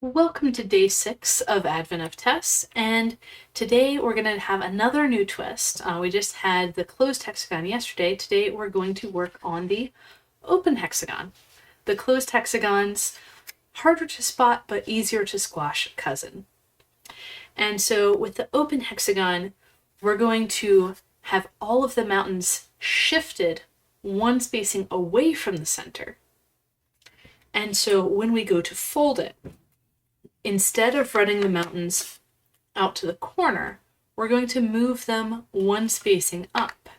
Welcome to day 6 of Advent of Tess, and today we're going to have another new twist. We just had the closed hexagon yesterday. Today we're going to work on the open hexagon. The closed hexagon's harder to spot but easier to squash cousin. And so with the open hexagon, we're going to have all of the mountains shifted one spacing away from the center. And so when we go to fold it, instead of running the mountains out to the corner, we're going to move them one spacing up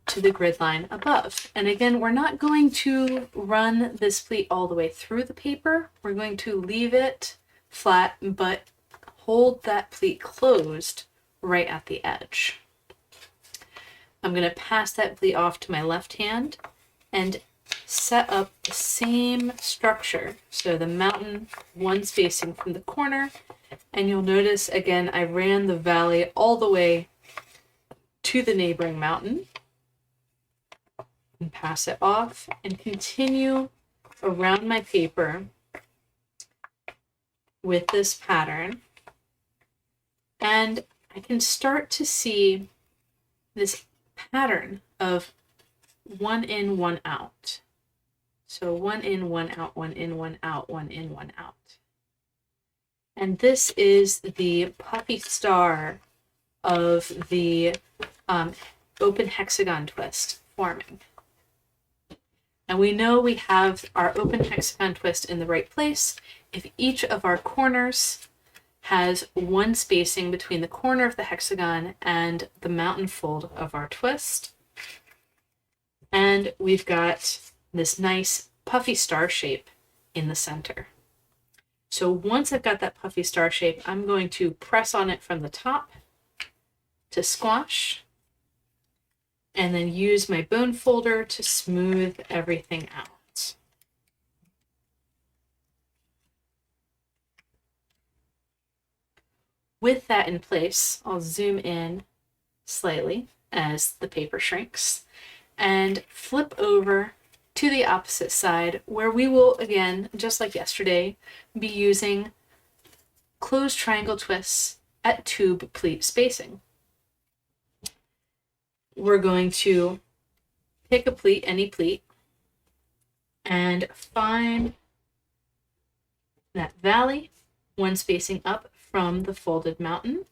to the grid line above. And again, we're not going to run this pleat all the way through the paper. We're going to leave it flat, but hold that pleat closed right at the edge. I'm going to pass that pleat off to my left hand and set up the same structure. So the mountain one spacing from the corner, and you'll notice again I ran the valley all the way to the neighboring mountain and pass it off and continue around my paper with this pattern, and I can start to see this pattern of one in, one out. So one in, one out, one in, one out, one in, one out. And this is the puffy star of the open hexagon twist forming. And we know we have our open hexagon twist in the right place if each of our corners has one spacing between the corner of the hexagon and the mountain fold of our twist. And we've got this nice puffy star shape in the center. So once I've got that puffy star shape, I'm going to press on it from the top to squash, and then use my bone folder to smooth everything out. With that in place, I'll zoom in slightly as the paper shrinks and flip over to the opposite side, where we will, again, just like yesterday, be using closed triangle twists at tube pleat spacing. We're going to pick a pleat, any pleat, and find that valley, one spacing up from the folded mountain,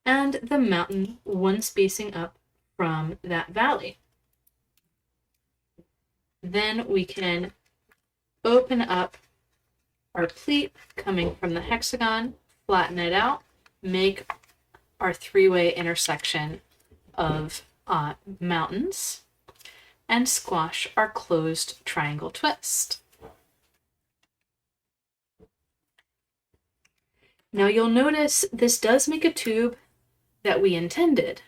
and the mountain, one spacing up from that valley. Then we can open up our pleat coming from the hexagon, flatten it out, make our three-way intersection of mountains, and squash our closed triangle twist. Now you'll notice this does make a tube that we intended,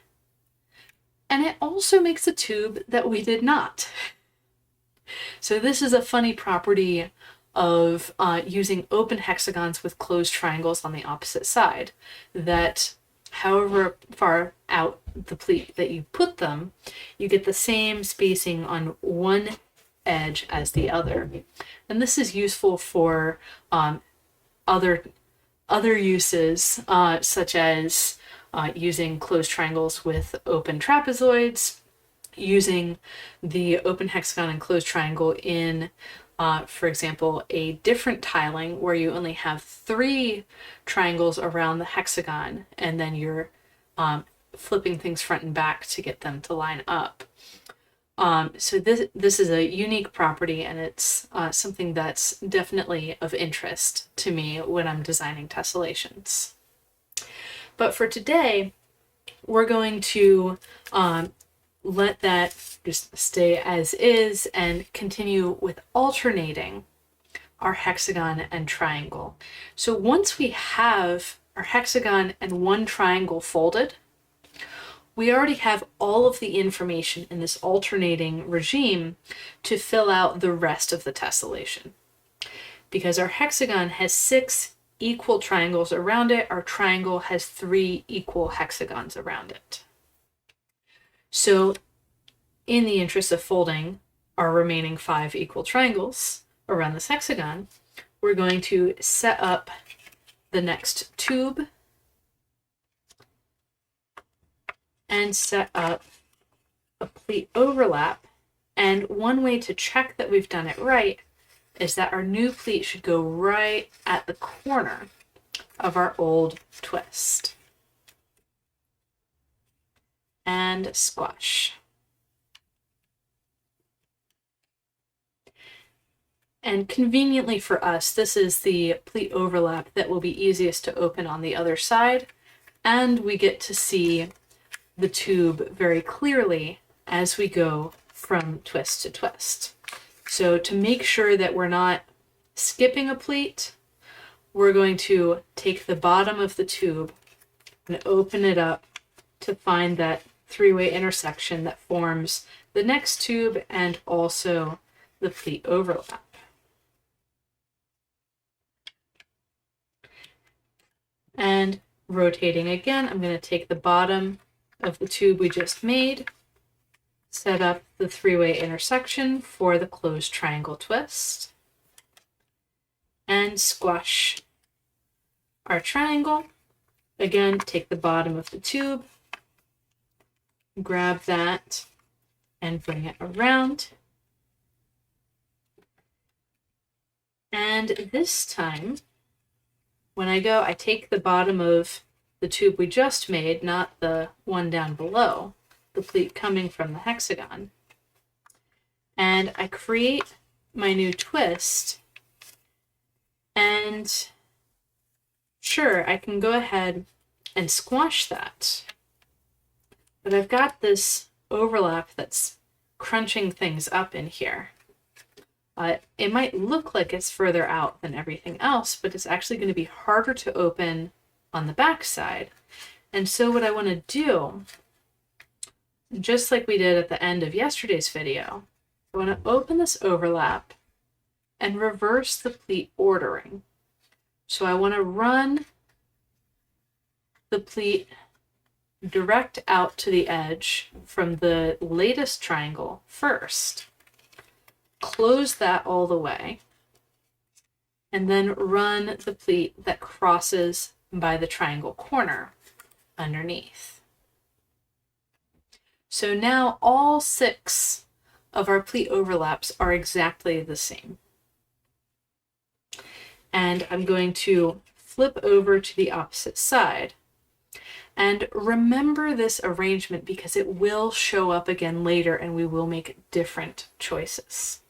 and it also makes a tube that we did not. So this is a funny property of using open hexagons with closed triangles on the opposite side, that however far out the pleat that you put them, you get the same spacing on one edge as the other. And this is useful for other uses, such as using closed triangles with open trapezoids, using the open hexagon and closed triangle in, for example, a different tiling where you only have 3 triangles around the hexagon, and then you're flipping things front and back to get them to line up. So this is a unique property, and it's something that's definitely of interest to me when I'm designing tessellations. But for today, we're going to let that just stay as is and continue with alternating our hexagon and triangle. So once we have our hexagon and one triangle folded, we already have all of the information in this alternating regime to fill out the rest of the tessellation. Because our hexagon has 6 equal triangles around it, our triangle has 3 equal hexagons around it. So in the interest of folding our remaining 5 equal triangles around this hexagon, we're going to set up the next tube and set up a pleat overlap. And one way to check that we've done it right is that our new pleat should go right at the corner of our old twist. And squash. And conveniently for us, this is the pleat overlap that will be easiest to open on the other side, and we get to see the tube very clearly as we go from twist to twist. So to make sure that we're not skipping a pleat, we're going to take the bottom of the tube and open it up to find that three-way intersection that forms the next tube and also the pleat overlap. And rotating again, I'm going to take the bottom of the tube we just made, set up the three-way intersection for the closed triangle twist, and squash our triangle. Again, take the bottom of the tube, grab that, and bring it around. And this time, when I go, I take the bottom of the tube we just made, not the one down below, the pleat coming from the hexagon, and I create my new twist. And sure, I can go ahead and squash that, but I've got this overlap that's crunching things up in here. It might look like it's further out than everything else, but it's actually going to be harder to open on the back side. And so what I want to do, just like we did at the end of yesterday's video, I want to open this overlap and reverse the pleat ordering. So I want to run the pleat direct out to the edge from the latest triangle first. Close that all the way, and then run the pleat that crosses by the triangle corner underneath. So now all 6 of our pleat overlaps are exactly the same. And I'm going to flip over to the opposite side. And remember this arrangement because it will show up again later and we will make different choices.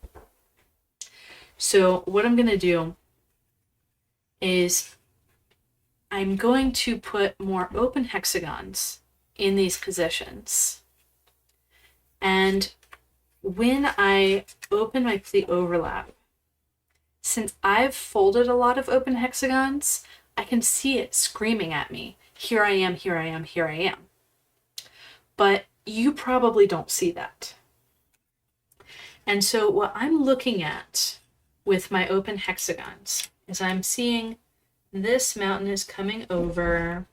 So what I'm going to do is I'm going to put more open hexagons in these positions. And when I open my pleat overlap, since I've folded a lot of open hexagons, I can see it screaming at me, here I am, here I am, here I am. But you probably don't see that. And so what I'm looking at with my open hexagons is I'm seeing this mountain is coming over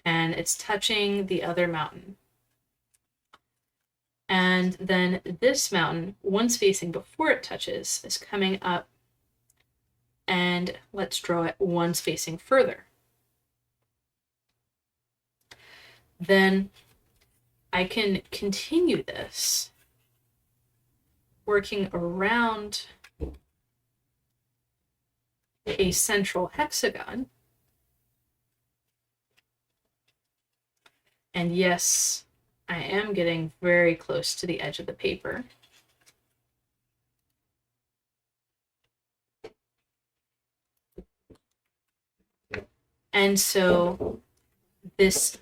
and it's touching the other mountain. And then this mountain, one's facing before it touches, is coming up, and let's draw it one's facing further. Then I can continue this working around a central hexagon. And yes, I am getting very close to the edge of the paper. And so this,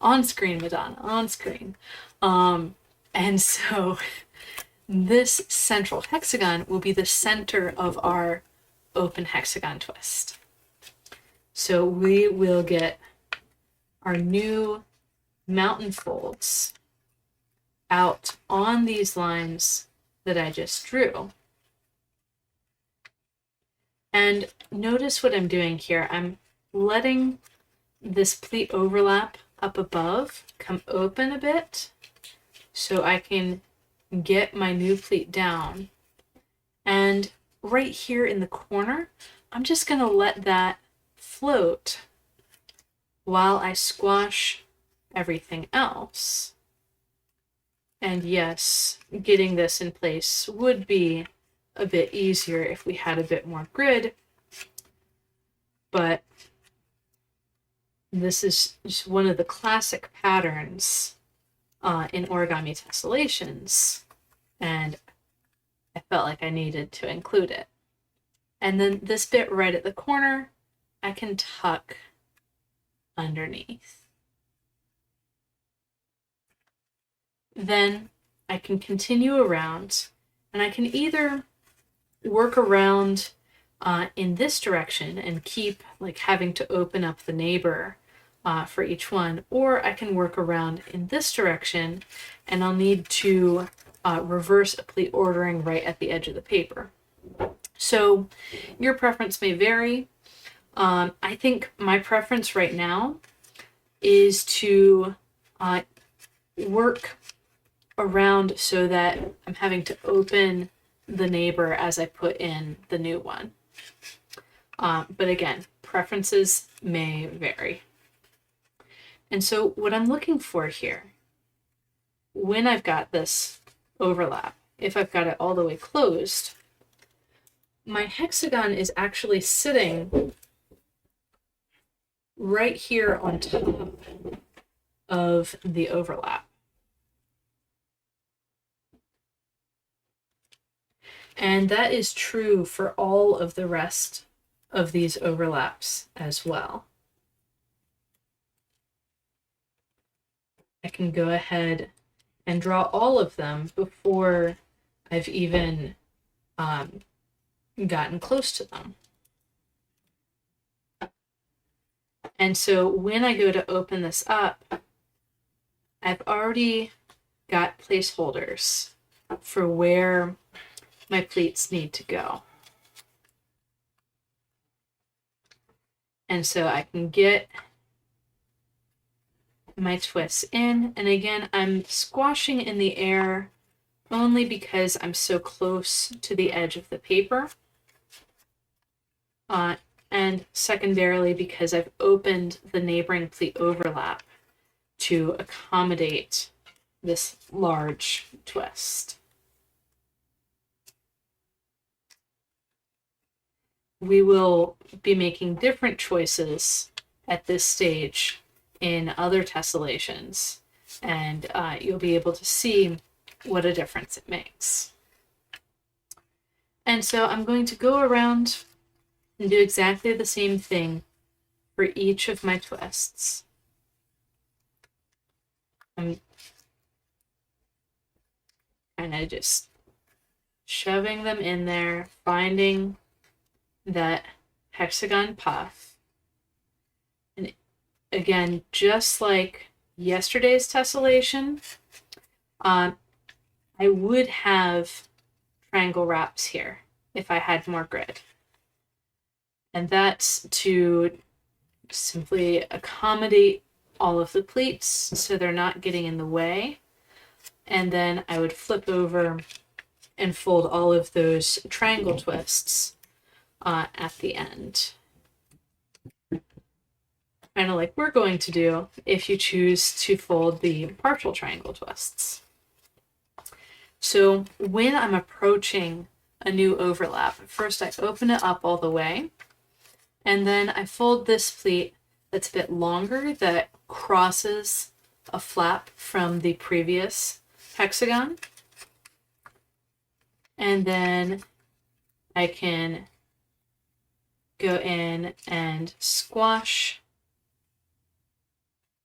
on screen, Madonna, on screen. And so this central hexagon will be the center of our open hexagon twist. So we will get our new mountain folds out on these lines that I just drew. And notice what I'm doing here. I'm letting this pleat overlap up above come open a bit so I can get my new pleat down. And right here in the corner, I'm just going to let that float while I squash everything else. And yes, getting this in place would be a bit easier if we had a bit more grid, but this is just one of the classic patterns in origami tessellations, and I felt like I needed to include it. And then this bit right at the corner, I can tuck underneath. Then I can continue around, and I can either work around in this direction and keep like having to open up the neighbor for each one, or I can work around in this direction and I'll need to reverse a pleat ordering right at the edge of the paper. So your preference may vary. I think my preference right now is to work around so that I'm having to open the neighbor as I put in the new one. But again, preferences may vary. And so what I'm looking for here, when I've got this overlap, if I've got it all the way closed, my hexagon is actually sitting right here on top of the overlap. And that is true for all of the rest of these overlaps as well. I can go ahead and draw all of them before I've even gotten close to them. And so when I go to open this up, I've already got placeholders for where my pleats need to go. And so I can get my twists in, and again, I'm squashing in the air only because I'm so close to the edge of the paper, and secondarily because I've opened the neighboring pleat overlap to accommodate this large twist. We will be making different choices at this stage in other tessellations, and you'll be able to see what a difference it makes. And so I'm going to go around and do exactly the same thing for each of my twists. I'm kind of just shoving them in there, finding that hexagon puff. And again, just like yesterday's tessellation, I would have triangle wraps here if I had more grid. And that's to simply accommodate all of the pleats so they're not getting in the way. And then I would flip over and fold all of those triangle twists at the end. Kind of like we're going to do if you choose to fold the partial triangle twists. So when I'm approaching a new overlap, first I open it up all the way, and then I fold this pleat that's a bit longer that crosses a flap from the previous hexagon. And then I can go in and squash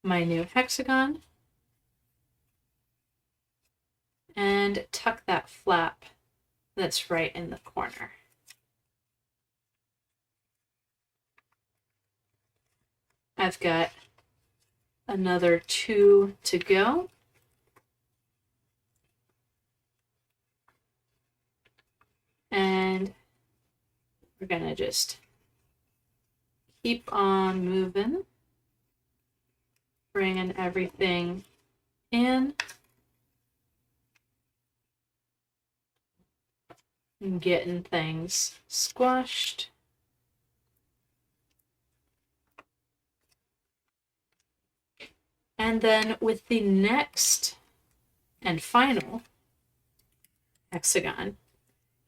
my new hexagon and tuck that flap that's right in the corner. I've got another 2 to go. And we're gonna just keep on moving, bringing everything in. and getting things squashed. And then with the next and final hexagon,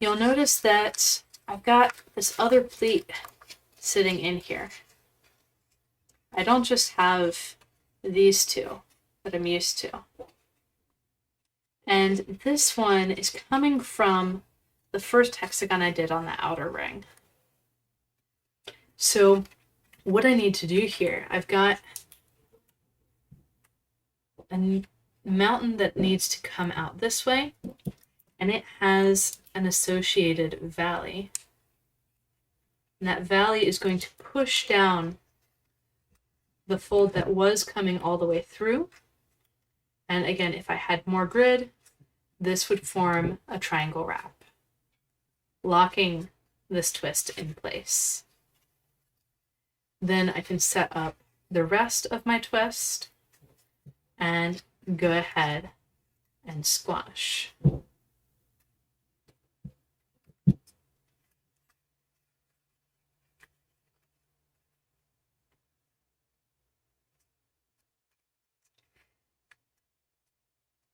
you'll notice that I've got this other pleat sitting in here. I don't just have these two that I'm used to. And this one is coming from the first hexagon I did on the outer ring. So what I need to do here, I've got a mountain that needs to come out this way, and it has an associated valley. And that valley is going to push down the fold that was coming all the way through. And again, if I had more grid, this would form a triangle wrap, locking this twist in place. Then I can set up the rest of my twist and go ahead and squash.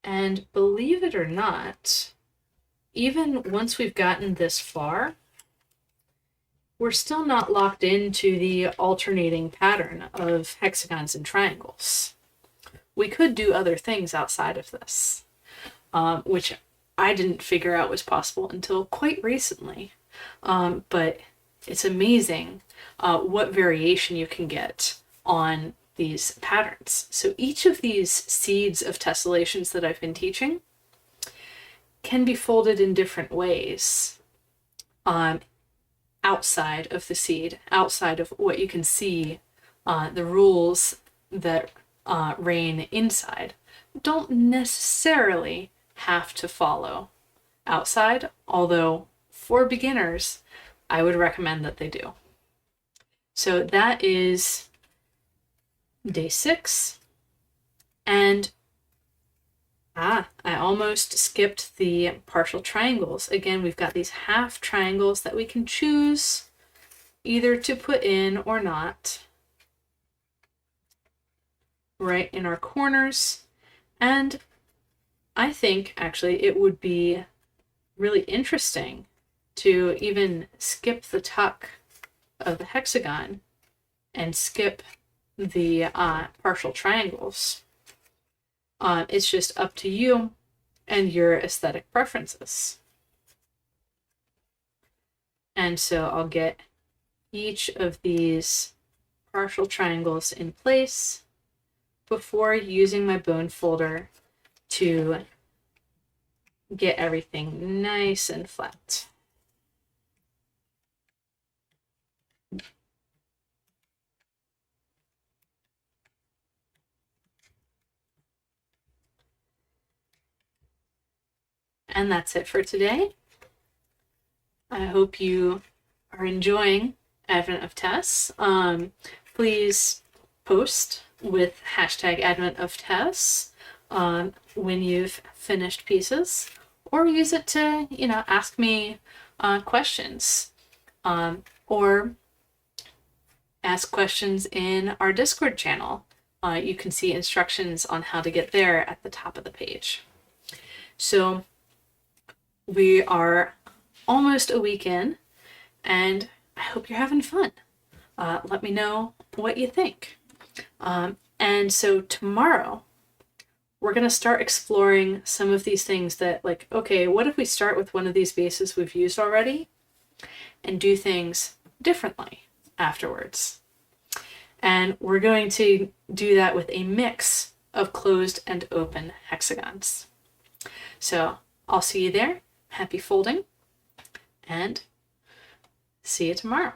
And believe it or not, even once we've gotten this far, we're still not locked into the alternating pattern of hexagons and triangles. We could do other things outside of this, which I didn't figure out was possible until quite recently. But it's amazing what variation you can get on these patterns. So each of these seeds of tessellations that I've been teaching can be folded in different ways outside of the seed, outside of what you can see. The rules that reign inside don't necessarily have to follow outside, although for beginners, I would recommend that they do. So that is day 6, and I almost skipped the partial triangles. Again, we've got these half triangles that we can choose either to put in or not, right in our corners. And I think actually it would be really interesting to even skip the tuck of the hexagon and skip the partial triangles. It's just up to you and your aesthetic preferences. And so I'll get each of these partial triangles in place before using my bone folder to get everything nice and flat. And that's it for today. I hope you are enjoying Advent of Tess. Please post with hashtag Advent of Tess when you've finished pieces, or use it to, ask me questions, or ask questions in our Discord channel. You can see instructions on how to get there at the top of the page. So we are almost a week in, and I hope you're having fun. Let me know what you think. And so tomorrow, we're going to start exploring some of these things that, like, okay, what if we start with one of these bases we've used already and do things differently afterwards? And we're going to do that with a mix of closed and open hexagons. So I'll see you there. Happy folding, and see you tomorrow.